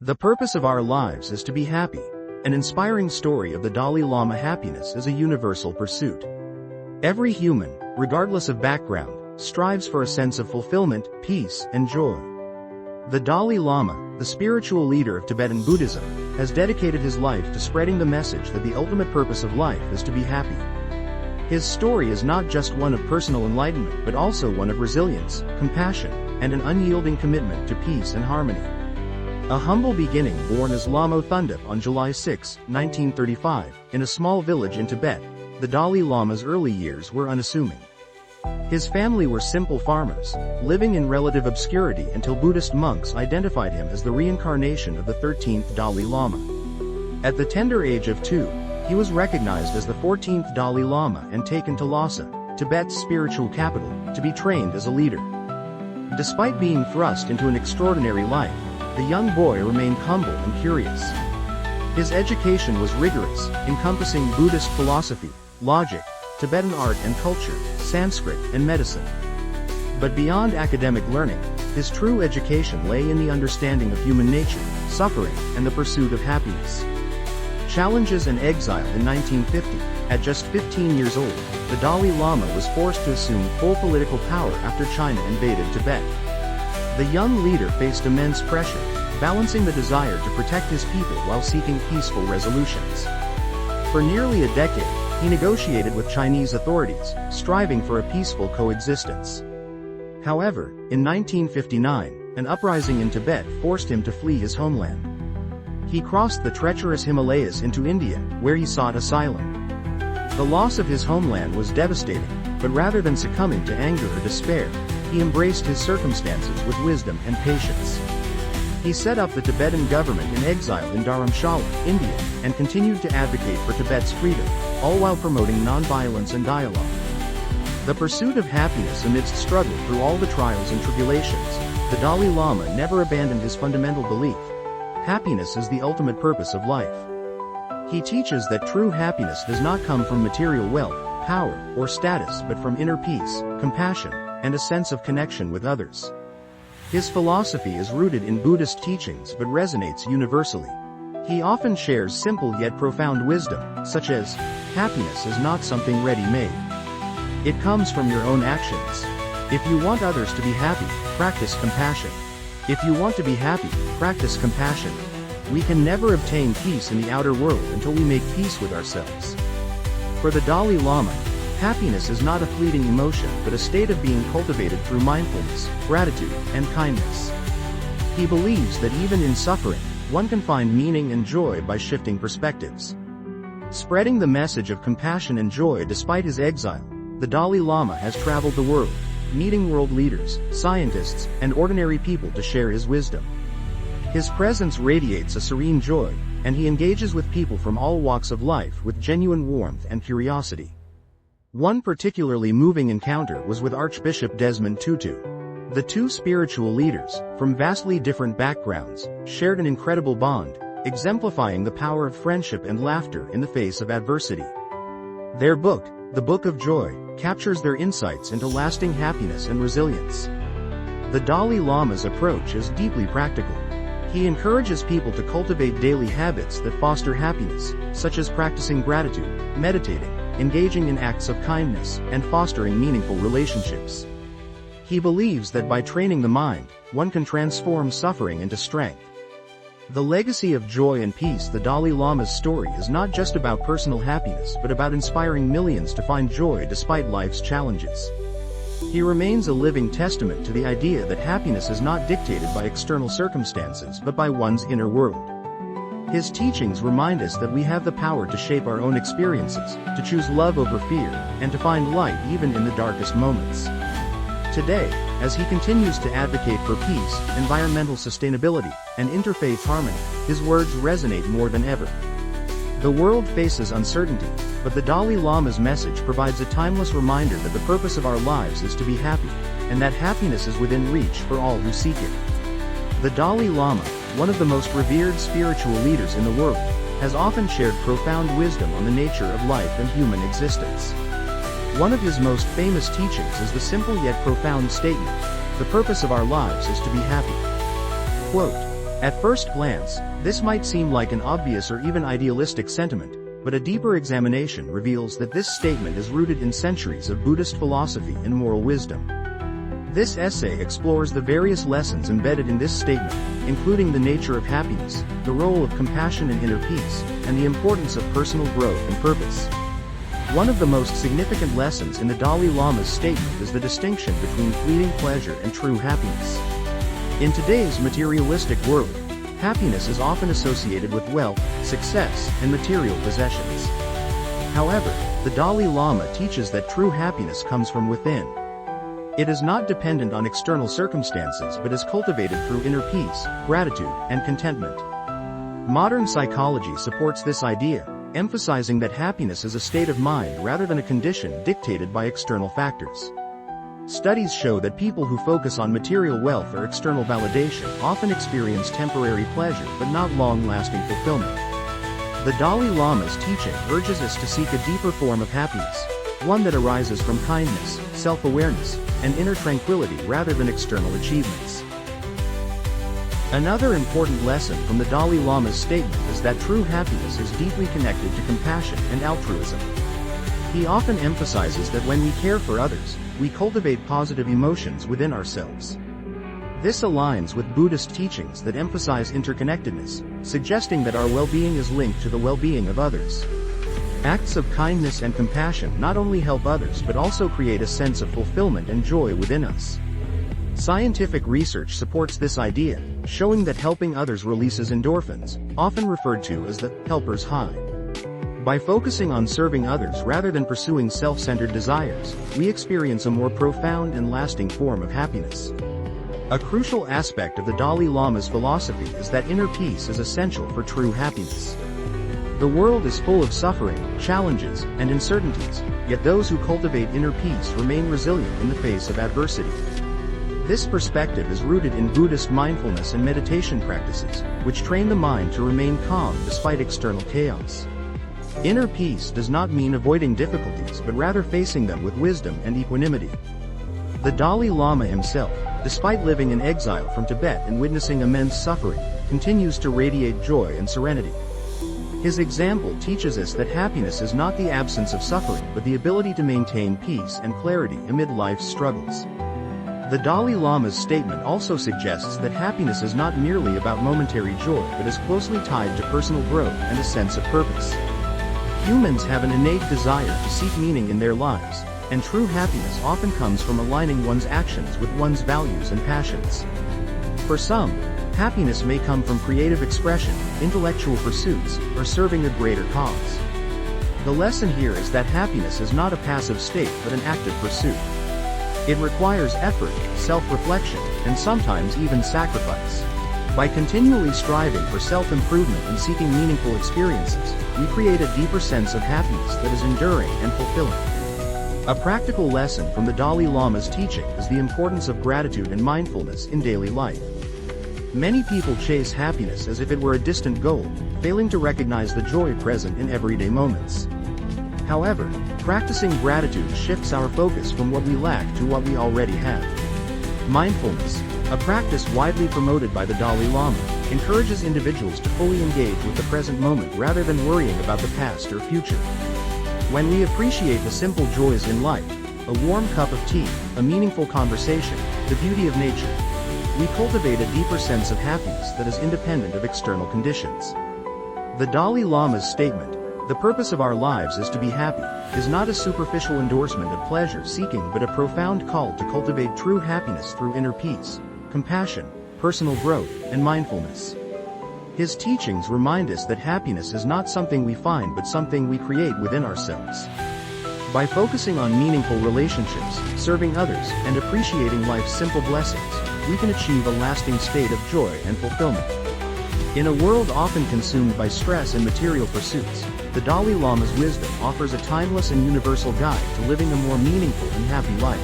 The purpose of our lives is to be happy. An inspiring story of the Dalai Lama. Happiness is a universal pursuit. Every human, regardless of background, strives for a sense of fulfillment, peace, and joy. The Dalai Lama, the spiritual leader of Tibetan Buddhism, has dedicated his life to spreading the message that the ultimate purpose of life is to be happy. His story is not just one of personal enlightenment but also one of resilience, compassion, and an unyielding commitment to peace and harmony. A humble beginning born as Lhamo Thondup on July 6, 1935, in a small village in Tibet, the Dalai Lama's early years were unassuming. His family were simple farmers, living in relative obscurity until Buddhist monks identified him as the reincarnation of the 13th Dalai Lama. At the tender age of 2, he was recognized as the 14th Dalai Lama and taken to Lhasa, Tibet's spiritual capital, to be trained as a leader. Despite being thrust into an extraordinary life, the young boy remained humble and curious. His education was rigorous, encompassing Buddhist philosophy, logic, Tibetan art and culture, Sanskrit, and medicine. But beyond academic learning, his true education lay in the understanding of human nature, suffering, and the pursuit of happiness. Challenges and exile. In 1950, at just 15 years old, the Dalai Lama was forced to assume full political power after China invaded Tibet. The young leader faced immense pressure, balancing the desire to protect his people while seeking peaceful resolutions. For nearly a decade, he negotiated with Chinese authorities, striving for a peaceful coexistence. However, in 1959, an uprising in Tibet forced him to flee his homeland. He crossed the treacherous Himalayas into India, where he sought asylum. The loss of his homeland was devastating, but rather than succumbing to anger or despair, he embraced his circumstances with wisdom and patience. He set up the Tibetan government-in-exile in Dharamshala, India, and continued to advocate for Tibet's freedom, all while promoting nonviolence and dialogue. The pursuit of happiness amidst struggle. Through all the trials and tribulations, the Dalai Lama never abandoned his fundamental belief: happiness is the ultimate purpose of life. He teaches that true happiness does not come from material wealth, power, or status but from inner peace, compassion, and a sense of connection with others. His philosophy is rooted in Buddhist teachings but resonates universally. He often shares simple yet profound wisdom, such as, happiness is not something ready-made. It comes from your own actions. If you want others to be happy, practice compassion. If you want to be happy, practice compassion. We can never obtain peace in the outer world until we make peace with ourselves. For the Dalai Lama, happiness is not a fleeting emotion but a state of being cultivated through mindfulness, gratitude, and kindness. He believes that even in suffering, one can find meaning and joy by shifting perspectives. Spreading the message of compassion and joy. Despite his exile, the Dalai Lama has traveled the world, meeting world leaders, scientists, and ordinary people to share his wisdom. His presence radiates a serene joy, and he engages with people from all walks of life with genuine warmth and curiosity. One particularly moving encounter was with Archbishop Desmond Tutu. The two spiritual leaders, from vastly different backgrounds, shared an incredible bond, exemplifying the power of friendship and laughter in the face of adversity. Their book, The Book of Joy, captures their insights into lasting happiness and resilience. The Dalai Lama's approach is deeply practical. He encourages people to cultivate daily habits that foster happiness, such as practicing gratitude, meditating, engaging in acts of kindness, and fostering meaningful relationships. He believes that by training the mind, one can transform suffering into strength. The legacy of joy and peace. The Dalai Lama's story is not just about personal happiness but about inspiring millions to find joy despite life's challenges. He remains a living testament to the idea that happiness is not dictated by external circumstances but by one's inner world. His teachings remind us that we have the power to shape our own experiences, to choose love over fear, and to find light even in the darkest moments. Today, as he continues to advocate for peace, environmental sustainability, and interfaith harmony, his words resonate more than ever. The world faces uncertainty, but the Dalai Lama's message provides a timeless reminder that the purpose of our lives is to be happy, and that happiness is within reach for all who seek it. The Dalai Lama, one of the most revered spiritual leaders in the world, has often shared profound wisdom on the nature of life and human existence. One of his most famous teachings is the simple yet profound statement, the purpose of our lives is to be happy. Quote, At first glance, this might seem like an obvious or even idealistic sentiment, but a deeper examination reveals that this statement is rooted in centuries of Buddhist philosophy and moral wisdom. This essay explores the various lessons embedded in this statement, including the nature of happiness, the role of compassion and inner peace, and the importance of personal growth and purpose. One of the most significant lessons in the Dalai Lama's statement is the distinction between fleeting pleasure and true happiness. In today's materialistic world, happiness is often associated with wealth, success, and material possessions. However, the Dalai Lama teaches that true happiness comes from within. It is not dependent on external circumstances but is cultivated through inner peace, gratitude, and contentment. Modern psychology supports this idea, emphasizing that happiness is a state of mind rather than a condition dictated by external factors. Studies show that people who focus on material wealth or external validation often experience temporary pleasure but not long-lasting fulfillment. The Dalai Lama's teaching urges us to seek a deeper form of happiness, one that arises from kindness, self-awareness, and inner tranquility rather than external achievements. Another important lesson from the Dalai Lama's statement is that true happiness is deeply connected to compassion and altruism. He often emphasizes that when we care for others, we cultivate positive emotions within ourselves. This aligns with Buddhist teachings that emphasize interconnectedness, suggesting that our well-being is linked to the well-being of others. Acts of kindness and compassion not only help others but also create a sense of fulfillment and joy within us. Scientific research supports this idea, showing that helping others releases endorphins, often referred to as the helper's high. By focusing on serving others rather than pursuing self-centered desires, we experience a more profound and lasting form of happiness. A crucial aspect of the Dalai Lama's philosophy is that inner peace is essential for true happiness. The world is full of suffering, challenges, and uncertainties, yet those who cultivate inner peace remain resilient in the face of adversity. This perspective is rooted in Buddhist mindfulness and meditation practices, which train the mind to remain calm despite external chaos. Inner peace does not mean avoiding difficulties but rather facing them with wisdom and equanimity. The Dalai Lama himself, despite living in exile from Tibet and witnessing immense suffering, continues to radiate joy and serenity. His example teaches us that happiness is not the absence of suffering but the ability to maintain peace and clarity amid life's struggles. The Dalai Lama's statement also suggests that happiness is not merely about momentary joy but is closely tied to personal growth and a sense of purpose. Humans have an innate desire to seek meaning in their lives, and true happiness often comes from aligning one's actions with one's values and passions. For some, happiness may come from creative expression, intellectual pursuits, or serving a greater cause. The lesson here is that happiness is not a passive state but an active pursuit. It requires effort, self-reflection, and sometimes even sacrifice. By continually striving for self-improvement and seeking meaningful experiences, we create a deeper sense of happiness that is enduring and fulfilling. A practical lesson from the Dalai Lama's teaching is the importance of gratitude and mindfulness in daily life. Many people chase happiness as if it were a distant goal, failing to recognize the joy present in everyday moments. However, practicing gratitude shifts our focus from what we lack to what we already have. Mindfulness, a practice widely promoted by the Dalai Lama, encourages individuals to fully engage with the present moment rather than worrying about the past or future. When we appreciate the simple joys in life, a warm cup of tea, a meaningful conversation, the beauty of nature, we cultivate a deeper sense of happiness that is independent of external conditions. The Dalai Lama's statement, "The purpose of our lives is to be happy," is not a superficial endorsement of pleasure-seeking but a profound call to cultivate true happiness through inner peace, compassion, personal growth, and mindfulness. His teachings remind us that happiness is not something we find but something we create within ourselves. By focusing on meaningful relationships, serving others, and appreciating life's simple blessings, we can achieve a lasting state of joy and fulfillment. In a world often consumed by stress and material pursuits, the Dalai Lama's wisdom offers a timeless and universal guide to living a more meaningful and happy life.